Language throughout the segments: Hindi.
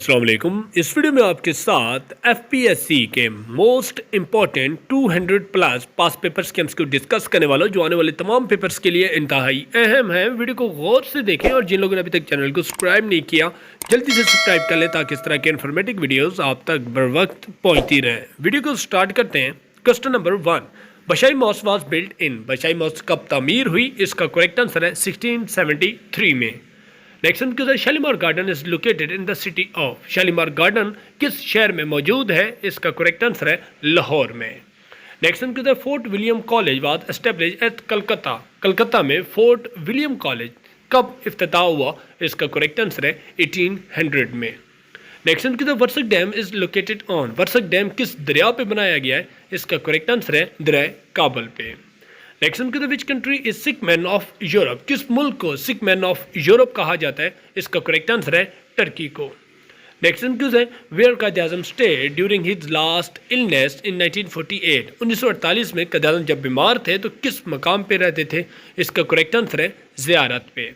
अस्सलाम वालेकुम। इस वीडियो में आपके साथ एफपीएससी के most important 200 plus past papers के हमको डिस्कस करने वाला हूं, जो आने वाले तमाम पेपर्स के लिए इंतहाई अहम है। वीडियो को गौर से देखें और जिन लोगों ने अभी तक चैनल को सब्सक्राइब नहीं किया जल्दी से सब्सक्राइब कर लें ताकि इस तरह के इन्फॉर्मेटिव वीडियोज़ आप तक बर वक्त पहुँचती रहें। वीडियो को स्टार्ट करते हैं। Question number 1, Badshahi mosque was built in. Badshahi mosque कब तामीर हुई? इसका करेक्ट आंसर है 1673 में। Next question, Shalimar garden is located in the city of. Shalimar garden किस शहर में मौजूद है? इसका करेक्ट आंसर है लाहौर में। Next question, Fort William college was establish at Calcutta. Calcutta में फोर्ट विलियम कॉलेज कब इफ्तिताह हुआ? इसका करेक्ट आंसर है 1800 में। Next question, Warsak dam is located on. Warsak dam किस दरिया पे बनाया गया है? इसका करेक्ट आंसर है दरिया काबल पे। Next question, which country is sick man of Europe. किस मुल्क को सिक मैन ऑफ यूरोप कहा जाता है? इसका करेक्ट आंसर है टर्की को। Next question, where Quaid Azam stay during his last illness in 1948। 1948 में कायद आज़म जब बीमार थे तो किस मकाम पे रहते थे? इसका करेक्ट आंसर है ज़ियारत पे।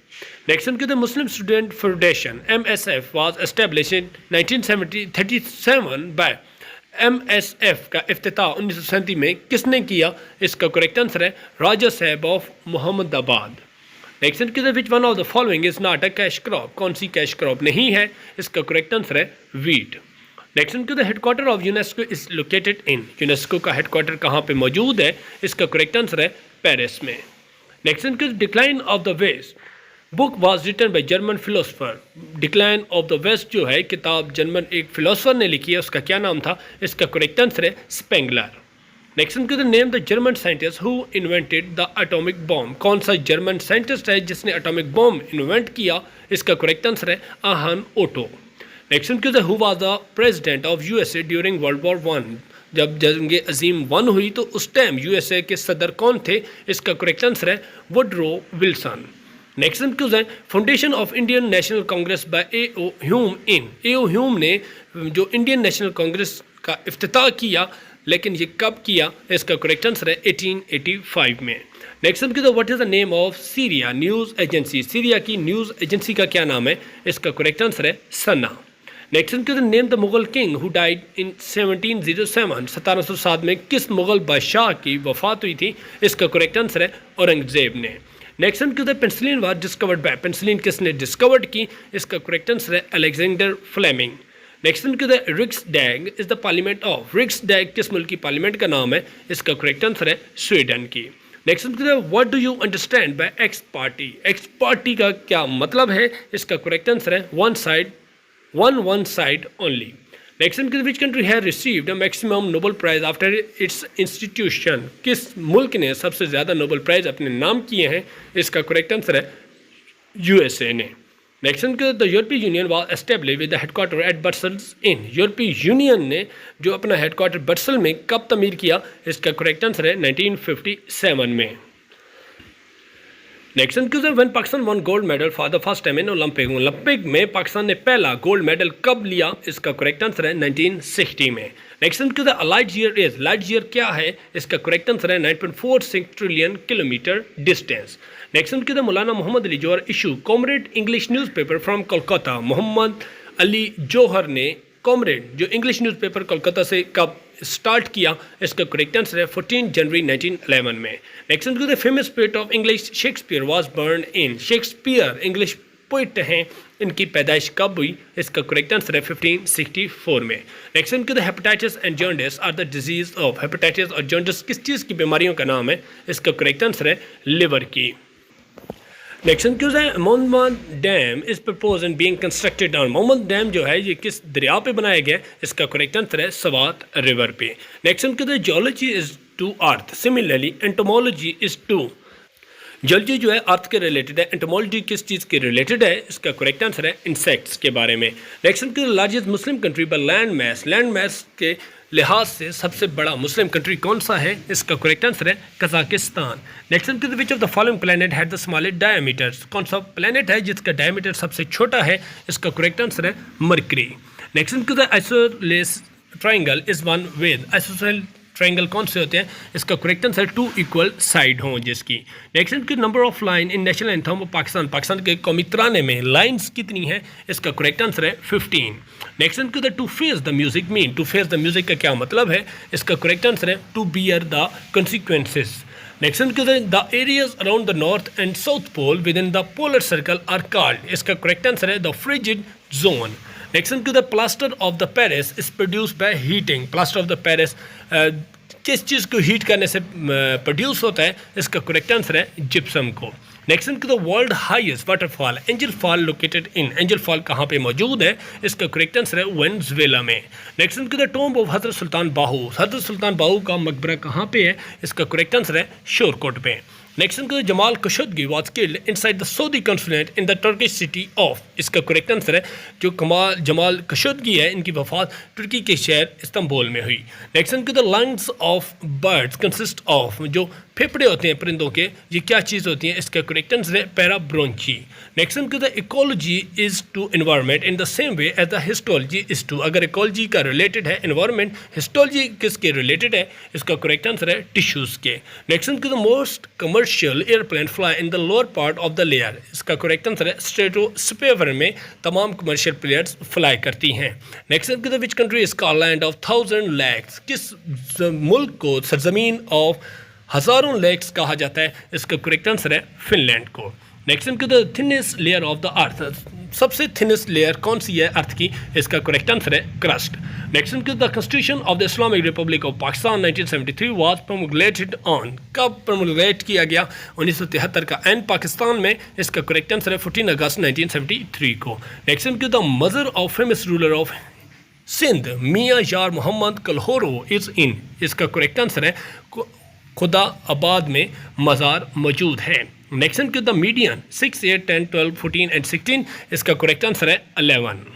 Next question, Muslim student federation MSF was establish in 1937 by. MSF का इफ्तिताह 1937 में किसने किया? इसका करेक्ट आंसर है Raja Sahab of Mohammadabad. Next question, which one of the following is not a cash crop. कौन सी कैश क्रॉप नहीं है? इसका करेक्ट आंसर है wheat. Next question, headquarter of UNESCO is located in. UNESCO का हेडक्वार्टर कहाँ पे मौजूद है? इसका करेक्ट आंसर है पेरिस में। Next question, decline of the west book was written by German philosopher. Decline of the west जो है किताब जर्मन एक फिलोसफर ने लिखी है, उसका क्या नाम था? इसका करेक्ट आंसर है Spengler. Next question, name the German scientist who invented the atomic bomb. कौन सा जर्मन साइंटिस्ट है जिसने एटॉमिक बॉम्ब इन्वेंट किया? इसका करेक्ट आंसर है आहन ओटो। Next question, who was the president of USA during world war 1। जब जंग अजीम 1 हुई तो उस टाइम USA के सदर कौन थे? इसका करेक्ट आंसर है Woodrow Wilson. Next question, foundation of Indian National Congress by A.O. Hume in. A.O. Hume ने जो इंडियन नेशनल कांग्रेस का इफ्तिताह किया, लेकिन ये कब किया? इसका करेक्ट आंसर है 1885 में। Next question, what is the name of Syria news agency. Syria की न्यूज़ एजेंसी का क्या नाम है? इसका करेक्ट आंसर है SANA. Next question, name the Mughal king who died in 1707। 1707 में किस मुगल बादशाह की वफात हुई थी? इसका करेक्ट आंसर है औरंगजेब ने। Next question, penicillin was discovered by. Penicillin किसने डिस्कवर्ड की? इसका करेक्ट आंसर है Alexander Fleming. Next question, Riksdag is the parliament of. Riksdag किस मुल्क की पार्लियामेंट का नाम है? इसका करेक्ट आंसर है स्वीडन की। Next question, what do you understand by ex party. Ex party का क्या मतलब है? इसका करेक्ट आंसर है one side only. Next question, which country has received a maximum Nobel prize after its institution. किस मुल्क ने सबसे ज़्यादा नोबेल प्राइज अपने नाम किए हैं? इसका करेक्ट आंसर है USA ने। Next question, the European Union was establish with the headquarter at Brussels in. European Union ने जो अपना हेडक्वार्टर ब्रसल में कब तमीर किया? इसका करेक्ट आंसर है 1957 में। Next question, when Pakistan one gold medal for the first time in Olympic. Olympic में पाकिस्तान ने पहला गोल्ड मेडल कब लिया? इसका करेक्ट आंसर है 1960 में। Next question, light year is. Light year क्या है? इसका करेक्ट आंसर है 9.46 trillion kilometer distance. Next question, Maulana Mohammad Ali Jauhar issue Comrade English newspaper from Kolkata. Mohammad Ali Jauhar ने कॉमरेड जो इंग्लिश न्यूज़पेपर कोलकाता से कब स्टार्ट किया? इसका करेक्ट आंसर है 14 जनवरी 1911 में। Next question, famous poet of English Shakespeare was born in. Shakespeare English poet हैं, इनकी पैदाइश कब हुई? इसका करेक्ट आंसर है 1564 में। Next question, hepatitis and jaundice are the disease of. Hepatitis और जॉन्डिस किस चीज़ की बीमारियों का नाम है? इसका करेक्ट आंसर है लिवर की। Next question, Mohammad dam is propose and being constructed on. Mohammad dam जो है ये किस दरिया पे बनाया गया? इसका करेक्ट आंसर है सवात रिवर पे। Next question, geology is to earth, similarly entomology is to. Geology जो है अर्थ के रिलेटेड है, एंटोमोलॉजी किस चीज़ के रिलेटेड है? इसका करेक्ट आंसर है इंसेक्ट्स के बारे में। Next question, largest Muslim country by land mass. Land mass के लिहाज से सबसे बड़ा मुस्लिम कंट्री कौन सा है? इसका करेक्ट आंसर है Kazakhstan. Next question, which of the following planet had the smallest diameter. कौन सा प्लैनेट है जिसका डायमीटर सबसे छोटा है? इसका करेक्ट आंसर है mercury. Next question, isosceles triangle is one with. Isosceles triangle कौन से होते हैं? इसका करेक्ट आंसर 2 इक्वल साइड हों जिसकी। नेक्स्ट की number of line in national anthem of Pakistan, Pakistan के कौमी तराने में लाइन्स कितनी है? इसका करेक्ट आंसर है 15। नेक्स्ट की the to face the music mean, to face the music का क्या मतलब है? इसका करेक्ट आंसर है to bear the consequences. Next the areas around the north and south pole within the polar circle are called, इसका करेक्ट आंसर है the frigid zone. Next to the plaster of the Paris is produce by heating, plaster of the Paris किस चीज़ को हीट करने से प्रोड्यूस होता है? इसका करेक्ट आंसर है जिप्सम को। Next to the world highest waterfall Angel fall located in, Angel fall कहाँ पे मौजूद है? इसका करेक्ट आंसर है वेनेजुएला में। Next to the tomb of Hazrat Sultan बाहू, हजरत सुल्तान बाहू का मकबरा कहाँ पे है? इसका करेक्ट आंसर है शोरकोट पे। Next to the Jamal Khashoggi was killed inside the Saudi consulate in the Turkish city of, इसका करेक्ट आंसर है जो जमाल खशोगी है इनकी वफात तुर्की के शहर इस्तांबुल में हुई। Next to the lungs of birds consist of, जो फेफड़े होते हैं परिंदों के, ये क्या चीज़ होती है? इसका करेक्ट आंसर है parabronchi. Next to the ecology is to environment in the same way as the histology is to, अगर इकोलॉजी का रिलेटेड है एनवायरनमेंट, हिस्टोलॉजी किसके रिलेटेड है? इसका करेक्ट आंसर है टिश्यूज़ के। Next to the most commercial airplane fly in the lower part of the layer, इसका करेक्ट आंसर है स्ट्रेटोस्फीयर में तमाम कमर्शियल प्लेयर्स फ्लाई करती हैं। Next to the which country is called land of 1000 lakes, किस मुल्क को सरजमीन ऑफ हज़ारों लेक्स कहा जाता है? इसका करेक्ट आंसर है फिनलैंड को। Next to the thinnest layer of the earth, सबसे थिनेस्ट लेयर कौन सी है अर्थ की? इसका करेक्ट आंसर है crust. Next to the constitution of the Islamic republic of Pakistan 1973 was promulgated on, कब प्रोमुलेट किया गया? 1973 का एंड पाकिस्तान में, इसका करेक्ट आंसर है 14 अगस्त 1973 को। Next to the mother of famous ruler of Sindh Mian Yar Mohammad Kalhoro is in, इसका करेक्ट आंसर है खुदा आबाद में मज़ार मौजूद है। Next to the median 6, 8, 10, 12, 14 and 16, इसका करेक्ट आंसर है 11।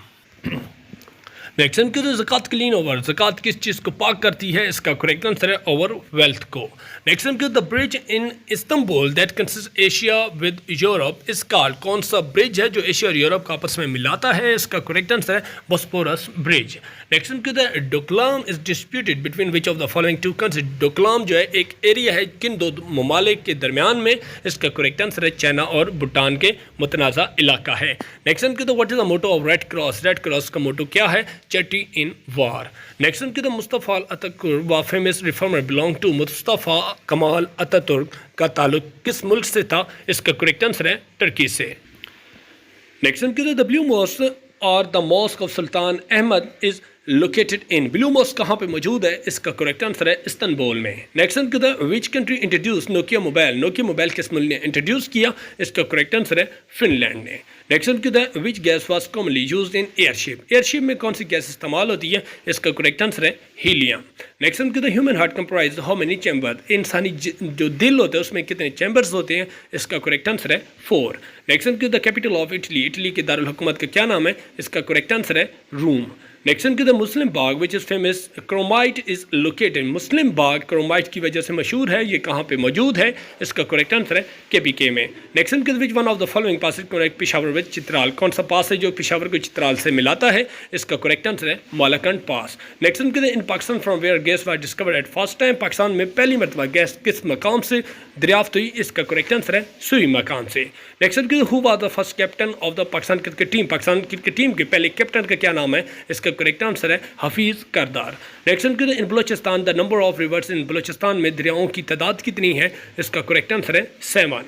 नेक्स्ट टू द ज़कात क्लीन ओवर, ज़कात किस चीज़ को पाक करती है? इसका करेक्ट आंसर है ओवर वेल्थ को। Next to the bridge in Istanbul that consist Asia with Europe is called, कौन सा ब्रिज है जो एशिया और यूरोप को आपस में मिलाता है? इसका करेक्ट आंसर है Bosporus bridge. Next to the Doklam is disputed between which of the following two countries, Doklam जो है एक एरिया है किन दो ममालिक के दरमियान में? इसका करेक्ट आंसर है चाइना और भूटान के मुतनाज़ा इलाका है। Next to the what is the motto of Red Cross, Red Cross का मोटो क्या है? Charity in war. नेक्स्ट की द मुस्तफ़ा अतातुर्क व famous reformer belong to, Mustafa Kamal Ataturk का ताल्लुक किस मुल्क से था? इसका करेक्ट आंसर है टर्की से। नेक्स्ट की द ब्लू मॉस्क और the mosque of Sultan Ahmed is located in, blue mosque कहाँ पे मौजूद है? इसका करेक्ट आंसर है इस्तांबुल में। नेक्स्ट की the which country introduce Nokia mobile, Nokia mobile किस मुल्क ने इंट्रोड्यूस किया? इसका करेक्ट आंसर है फिनलैंड ने। नेक्स्ट की the which gas was commonly used in airship, airship में कौन सी गैस इस्तेमाल होती है? इसका करेक्ट आंसर है हीलियम। नेक्स्ट की the human heart comprise how many chamber, इंसानी जो दिल होता है उसमें कितने चैम्बर्स होते हैं? इसका करेक्ट आंसर है 4। नेक्स्ट की the capital of Italy, Italy के दारुल हुकूमत का क्या नाम है? इसका करेक्ट आंसर है रूम। नेक्स्ट की the Muslim Bagh which is famous chromite is located, Muslim Bagh chromite की वजह से मशहूर है, ये कहाँ पे मौजूद है? इसका करेक्ट आंसर है KPK में। Next key which one of the following pass connect Peshawar with Chitral, कौन सा पास है जो पिशावर को चित्राल से मिलाता है? इसका करेक्ट आंसर है Malakand pass. Next key in Pakistan from where gas was discovered at first time, Pakistan में पहली मरतबा गैस किस मकाम से दरियाफ्त हुई? इसका करेक्ट आंसर है सुई मकाम से। Next key who was the first captain of the Pakistan cricket team, Pakistan cricket team के पहले कैप्टन का क्या नाम है? इसका करेक्ट आंसर है Hafeez Kardar. Next key in Balochistan the number of rivers in Balochistan में दरियाओं की तादाद कितनी है? इसका करेक्ट आंसर है 7।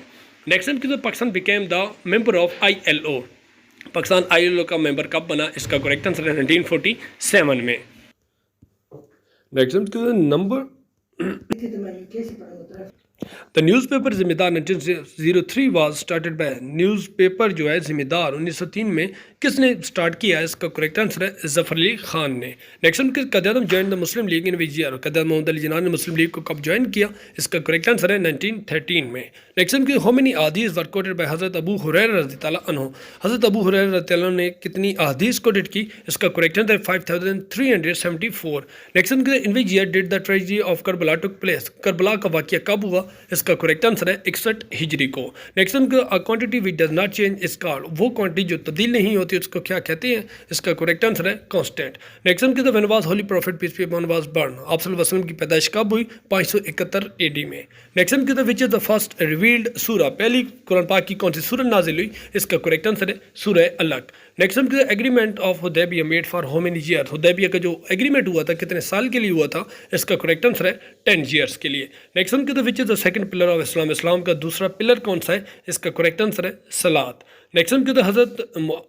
नेक्स्ट की Pakistan became the member of ILO, Pakistan ILO का मेंबर कब बना? इसका करेक्ट आंसर है 1947 में। नेक्स्ट की नंबर द न्यूज़पेपर जिम्मेदार 1903 वाज स्टार्टेड बाय, न्यूज़पेपर जो है जिम्मेदार 1903 में किसने स्टार्ट किया? इसका करेक्ट आंसर है जफ़र अली खान ने। नेक्स्ट कदम join the Muslim League in which year, कदम मोहम्मद अली जिन्ना ने मुस्लिम लीग को कब ज्वाइन किया? इसका करेक्ट आंसर है 1913 में। नेक्स्ट की हाउ मेनी अहादीस वर कोटेड बाय हज़रत अबू हुरैरा रज़ियल्लाहु अन्हु, हज़रत अबू हुरैरा रज़ियल्लाहु ने कितनी अहादीस कोटेड की? इसका correct answer 5374। Next in which year did the tragedy of Karbala took place, Karbala का वाक़या कब हुआ? इसका करेक्ट आंसर है 61 हिजरी को। नेक्स्ट का quantity which does not change is called, वो क्वांटिटी जो तब्दील नहीं होती उसको क्या कहते हैं, इसका करेक्ट आंसर है कांस्टेंट। नेक्स्ट की when was holy prophet peace be upon was born, आप सल्लल्लाहु अलैहि वसल्लम की पैदाइश कब हुई, 571 AD में। Next key which is the first revealed सूरा, पहली कुरान पाक की कौन सी सूरत नाजिल हुई, इसका करेक्ट आंसर है सूरह अलग। नेक्स्ट की agreement of Hudaibiya made for how many year, Hudaibiya का जो एग्रीमेंट हुआ था कितने साल के लिए हुआ था, इसका करेक्ट आंसर है 10 ईयर्स के लिए। Next key which is the second pillar of Islam, इस्लाम का दूसरा पिलर कौन सा है, इसका करेक्ट आंसर है सलात। नेक्स्ट की हज़रत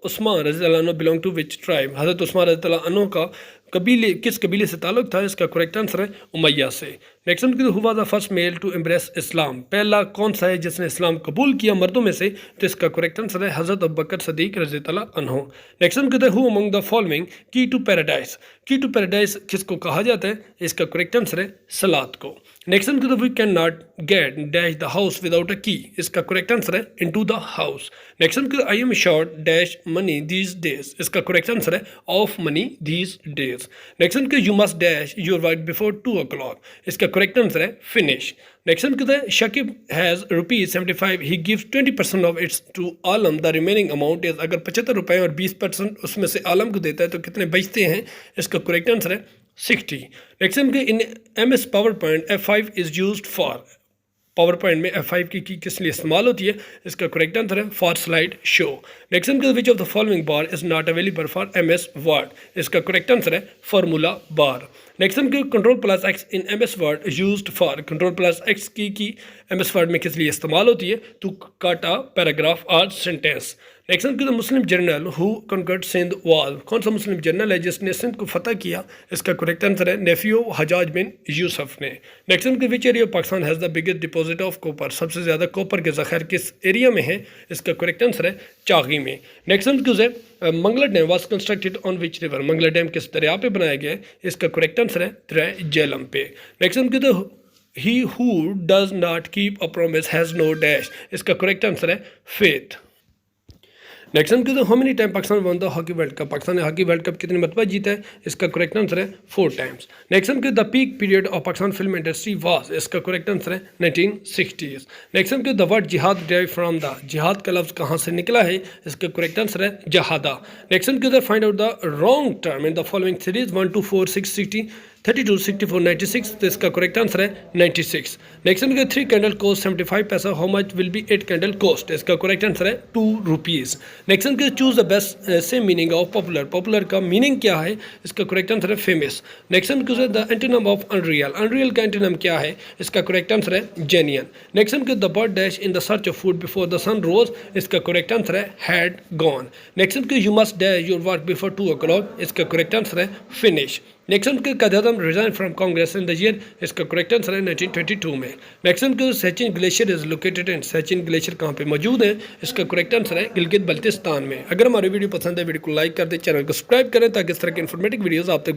उस्मान रज़ी अल्लाह अन्हु बिलोंग टू विच ट्राइब, हज़रत उस्मान रज़ी अल्लाह अन्हु का कबीले किस कबीले से ताल्लुक था, इसका करेक्ट आंसर है उमैया से। Next key who was the first male to embrace Islam, पहला कौन सा है जिसने इस्लाम कबूल किया मर्दों में से, तो इसका करेक्ट आंसर है हज़रत अबू बकर सदीक रज़ी अल्लाह अन्हु। Next key who among the following की टू पैराडाइज, की टू पैराडाइज किसको कहा जाता है, इसका करेक्ट आंसर है सलात को। Next key we can not get dash the house without a key, इसका करेक्ट आंसर है into the house. Next key I am short dash money these days, इसका करेक्ट आंसर है of money these days. Next key you must dash your work before 2 o'clock, इसका करेक्ट आंसर है finish. Next key Shakib has ₹75, he gives 20% of its to Alam, the remaining amount is, अगर 75 रुपये और 20% उसमें से आलम को देता है तो कितने बचते हैं, इसका करेक्ट आंसर है 60। Next in MS power point F5 is used for, power point में F5 की किस लिए इस्तेमाल होती है, इसका करेक्ट आंसर है for slide show. Next which of the following bar is not available for MS word, इसका करेक्ट आंसर है formula bar. Next control plus x in MS word used for, control plus x की MS वर्ड में किस लिए इस्तेमाल होती है, टू कट अ पैराग्राफ और sentence. Next key Muslim general who conquered Sindh was, कौन सा मुस्लिम जनरल है जिसने सिंध को फतह किया, इसका करेक्ट आंसर है नेफियो हजाज बिन यूसुफ ने। Next key which area of Pakistan has the biggest deposit of copper, सबसे ज़्यादा कॉपर के ज़ख़ायर किस एरिया में है, इसका करेक्ट आंसर है चागी में। नेक्स्ट है Mangla dam was constructed on which river, Mangla dam किस दरिया पे बनाया गया है, इसका करेक्ट आंसर है दरिया झेलम पे। नेक्स्ट की he who does not keep a promise has no dash, इसका करेक्ट आंसर है फेथ। नेक्स्ट की how many time Pakistan won the hockey world cup, Pakistan ने हॉकी वर्ल्ड कप कितने मरतबा जीता है, इसका करेक्ट आंसर है 4 टाइम्स। नेक्स्ट की the peak period of Pakistan film industry was, इसका करेक्ट आंसर है 1960s। नेक्स्ट की द वर्ड जिहाद डिराइव फ्रॉम द, जिहाद का लफ्ज़ कहाँ से निकला है, इसका करेक्ट आंसर है जहादा। नेक्स्ट की the find out the wrong term in the following series 1 2 4 6 60 32 64 96, तो इसका करेक्ट आंसर है 96। नेक्स्ट के 3 candle cost 75 paisa, how much will be 8 candle cost, इसका करेक्ट आंसर है 2 rupees. Next K choose the best same meaning of popular, popular का मीनिंग क्या है, इसका करेक्ट आंसर है famous. Next K the antonym of unreal, unreal का एंटोनिम क्या है, इसका करेक्ट आंसर है genuine. Next K the bird dash in the search of food before the sun rose, इसका करेक्ट आंसर है had gone. Next K you must dash your work before 2 o'clock, इसका करेक्ट आंसर है फिनिश। नेक्स्ट के कदम resign from Congress in the year, इसका करेक्ट आंसर है 1922 में। Next K Siachen glacier is located in, Siachen glacier कहाँ पे मौजूद है, इसका करेक्ट आंसर है गिलगित बल्तिस्तान में। अगर हमारी वीडियो पसंद है वीडियो को लाइक कर दें, चैनल को सब्सक्राइब करें ताकि इस तरह के इन्फॉर्मेटिव वीडियोस आप तक